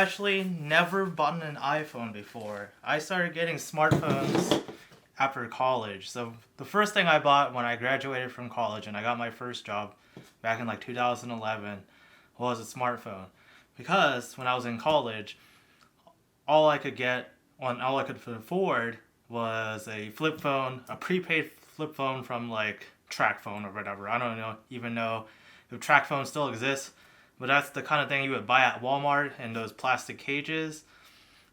actually never bought an iPhone before. I started getting smartphones after college. So the first thing I bought when I graduated from college and I got my first job back in like 2011 was a smartphone. Because when I was in college, all I could afford was a flip phone, a prepaid flip phone from like Track Phone or whatever. I don't even know if Track Phone still exists, but that's the kind of thing you would buy at Walmart in those plastic cages,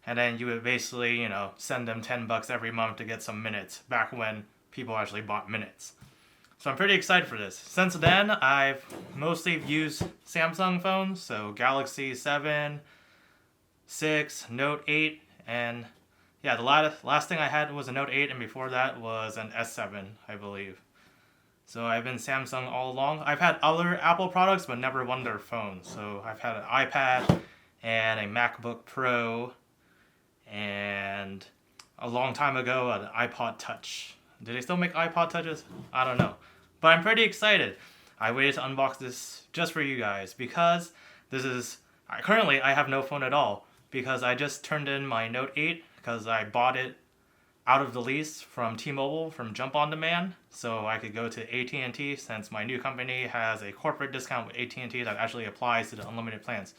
and then you would basically, send them $10 every month to get some minutes. Back when people actually bought minutes. So I'm pretty excited for this. Since then, I've mostly used Samsung phones, so Galaxy 7, 6, Note 8, and yeah, the last thing I had was a Note 8, and before that was an S7, I believe. So I've been Samsung all along. I've had other Apple products, but never one of their phones. So I've had an iPad and a MacBook Pro, and a long time ago, an iPod Touch. Do they still make iPod Touches? I don't know. But I'm pretty excited. I waited to unbox this just for you guys because currently I have no phone at all because I just turned in my Note 8 because I bought it out of the lease from T-Mobile from Jump On Demand, so I could go to AT&T since my new company has a corporate discount with AT&T that actually applies to the unlimited plans,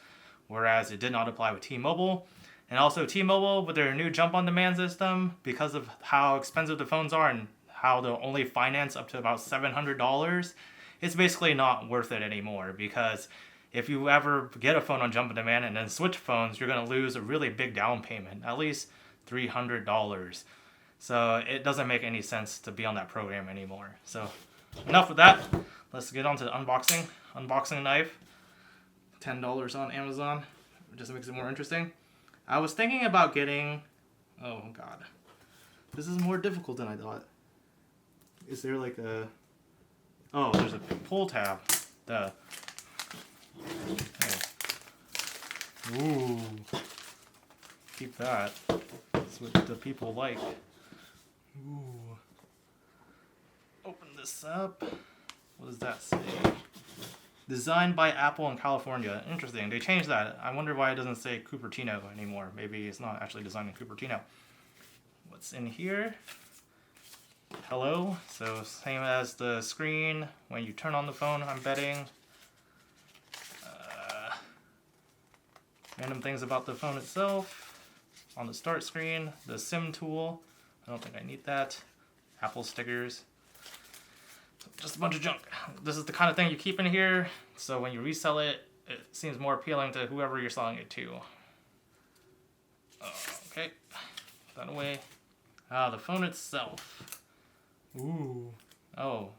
whereas it did not apply with T-Mobile. And also T-Mobile, with their new Jump On Demand system, because of how expensive the phones are and how they'll only finance up to about $700, it's basically not worth it anymore, because if you ever get a phone on Jump On Demand and then switch phones, you're going to lose a really big down payment, at least $300. So it doesn't make any sense to be on that program anymore. So enough with that. Let's get on to the unboxing. Unboxing knife. $10 on Amazon. It just makes it more interesting. I was thinking about getting... Oh, God. This is more difficult than I thought. Is there like a... Oh, there's a pull tab. Duh. Okay. Ooh. Keep that. That's what the people like. Ooh. Open this up. What does that say? Designed by Apple in California. Interesting. They changed that. I wonder why it doesn't say Cupertino anymore. Maybe it's not actually designed in Cupertino. What's in here? Hello. So same as the screen when you turn on the phone, I'm betting. Random things about the phone itself. On the start screen, the SIM tool. I don't think I need that. Apple stickers. Just a bunch of junk. This is the kind of thing you keep in here, so when you resell it, it seems more appealing to whoever you're selling it to. Okay, put that away. The phone itself. Ooh. Oh.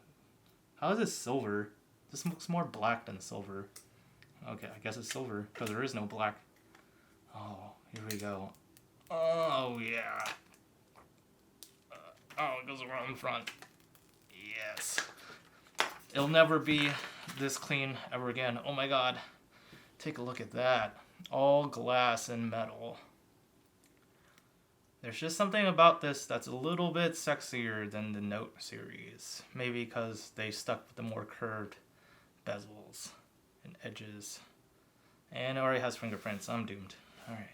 How is this silver? This looks more black than silver. Okay, I guess it's silver, because there is no black. Oh, here we go. Oh, yeah. It goes around in front. Yes. It'll never be this clean ever again. Oh my God. Take a look at that. All glass and metal. There's just something about this that's a little bit sexier than the Note series. Maybe because they stuck with the more curved bezels and edges. And it already has fingerprints. I'm doomed. Alright.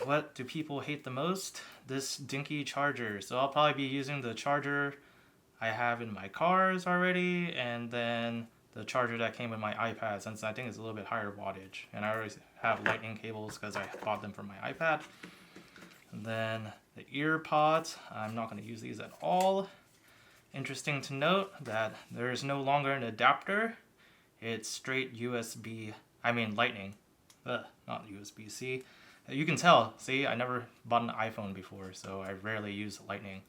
What do people hate the most? This dinky charger. So I'll probably be using the charger I have in my cars already, and then the charger that came with my iPad, since I think it's a little bit higher wattage. And I already have lightning cables because I bought them for my iPad. And then the ear pods. I'm not going to use these at all. Interesting to note that there is no longer an adapter. It's straight lightning. Not USB-C. You can tell, see, I never bought an iPhone before, so I rarely use lightning.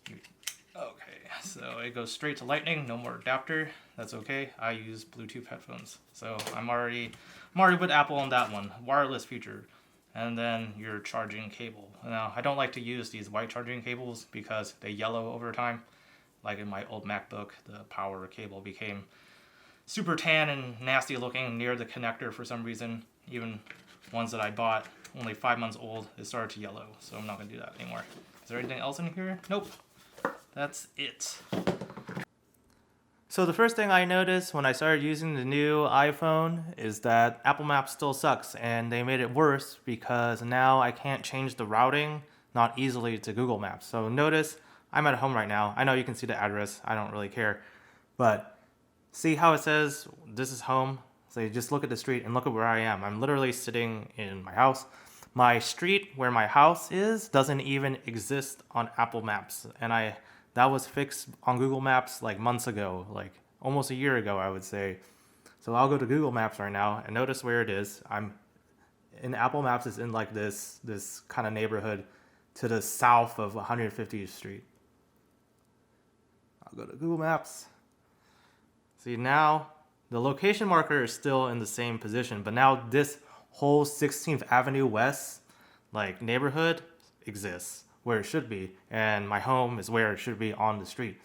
Okay, so it goes straight to lightning, no more adapter. That's okay, I use Bluetooth headphones. So I'm already with Apple on that one, wireless feature. And then your charging cable. Now, I don't like to use these white charging cables because they yellow over time. Like in my old MacBook, the power cable became super tan and nasty looking near the connector for some reason. Even ones that I bought only 5 months old, it started to yellow, so I'm not going to do that anymore. Is there anything else in here? Nope. That's it. So the first thing I noticed when I started using the new iPhone is that Apple Maps still sucks, and they made it worse because now I can't change the routing not easily to Google Maps. So notice I'm at home right now. I know you can see the address. I don't really care. But see how it says this is home? So you just look at the street and look at where I am. I'm literally sitting in my house. My street where my house is doesn't even exist on Apple Maps. And that was fixed on Google Maps like months ago, like almost a year ago, I would say. So I'll go to Google Maps right now and notice where it is. I'm in Apple Maps is in like this kind of neighborhood to the south of 150th Street. I'll go to Google Maps. See, now the location marker is still in the same position, but now this whole 16th Avenue West like neighborhood exists where it should be, and my home is where it should be on the street.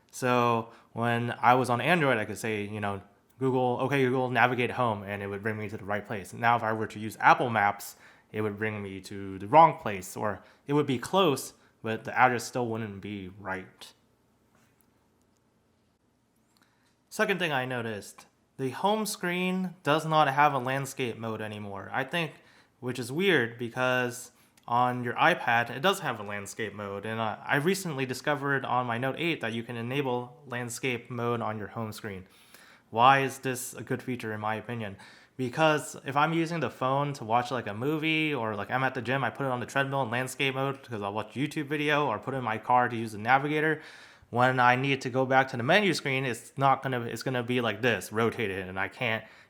So when I was on Android, I could say, Google, okay, Google, navigate home, and it would bring me to the right place. Now, if I were to use Apple Maps, it would bring me to the wrong place, or it would be close, but the address still wouldn't be right. Second thing I noticed, the home screen does not have a landscape mode anymore. I think, which is weird because on your iPad, it does have a landscape mode. And I recently discovered on my Note 8 that you can enable landscape mode on your home screen. Why is this a good feature in my opinion? Because if I'm using the phone to watch like a movie or like I'm at the gym, I put it on the treadmill in landscape mode because I'll watch a YouTube video or put it in my car to use the navigator. When I need to go back to the menu screen, it's gonna be like this, rotated, and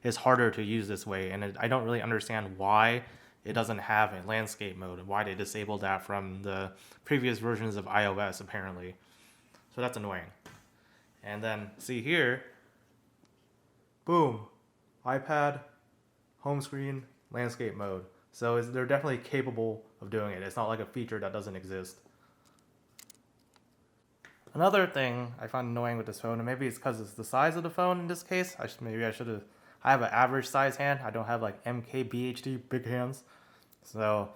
it's harder to use this way. And I don't really understand why it doesn't have a landscape mode, why they disabled that from the previous versions of iOS apparently. So that's annoying. And then see here, boom, iPad, home screen, landscape mode. So they're definitely capable of doing it. It's not like a feature that doesn't exist. Another thing I find annoying with this phone, and maybe it's because it's the size of the phone in this case. I have an average size hand. I don't have like MKBHD big hands. So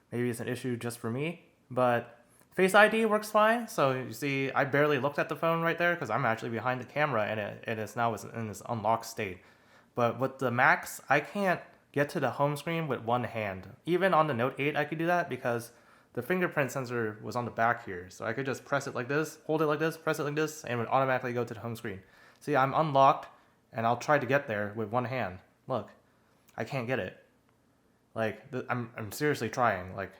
maybe it's an issue just for me. But Face ID works fine. So you see, I barely looked at the phone right there because I'm actually behind the camera and it is now in this unlocked state. But with the Max, I can't get to the home screen with one hand. Even on the Note 8, I could do that because the fingerprint sensor was on the back here. So I could just press it like this, hold it like this, press it like this, and it would automatically go to the home screen. See, I'm unlocked, and I'll try to get there with one hand. Look, I can't get it. Like, I'm seriously trying. Like,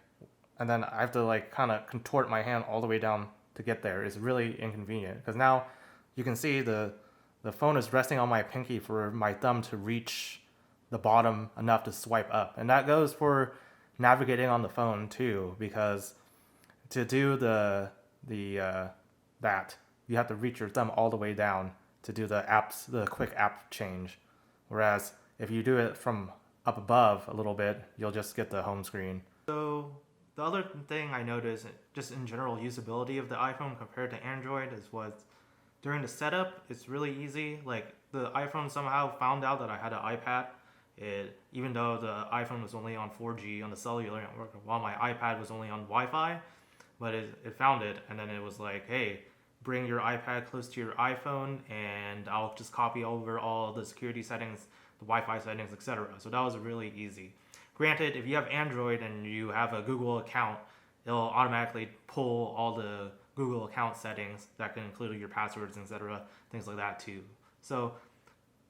and then I have to like kind of contort my hand all the way down to get there. It's really inconvenient because now you can see the phone is resting on my pinky for my thumb to reach the bottom enough to swipe up, and that goes for navigating on the phone too, because to do that you have to reach your thumb all the way down to do the quick app change, whereas if you do it from up above a little bit, you'll just get the home screen. So the other thing I noticed just in general usability of the iPhone compared to Android was during the setup, it's really easy. Like the iPhone somehow found out that I had an iPad. Even though the iPhone was only on 4G on the cellular network, while my iPad was only on Wi-Fi, but it found it, and then it was like, hey, bring your iPad close to your iPhone, and I'll just copy over all the security settings, the Wi-Fi settings, etc. So that was really easy. Granted, if you have Android and you have a Google account, it'll automatically pull all the Google account settings that can include your passwords, etc., things like that too. So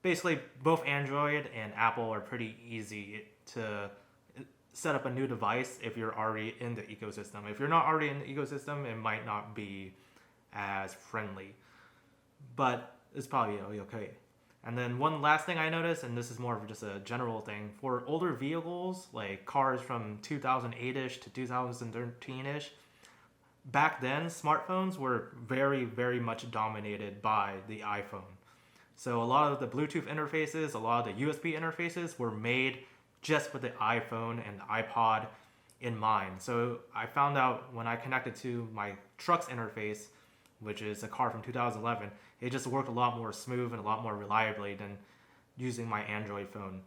basically, both Android and Apple are pretty easy to set up a new device if you're already in the ecosystem. If you're not already in the ecosystem, it might not be as friendly, but it's probably okay. And then one last thing I noticed, and this is more of just a general thing, for older vehicles, like cars from 2008-ish to 2013-ish, back then, smartphones were very, very much dominated by the iPhone. So a lot of the Bluetooth interfaces, a lot of the USB interfaces were made just with the iPhone and the iPod in mind. So I found out when I connected to my truck's interface, which is a car from 2011, it just worked a lot more smooth and a lot more reliably than using my Android phone.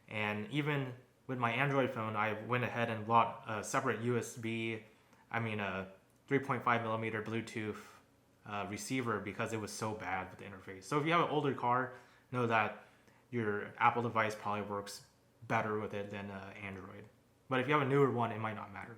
And even with my Android phone, I went ahead and bought a separate a 3.5 millimeter Bluetooth receiver because it was so bad with the interface. So if you have an older car, know that your Apple device probably works better with it than Android. But if you have a newer one, it might not matter.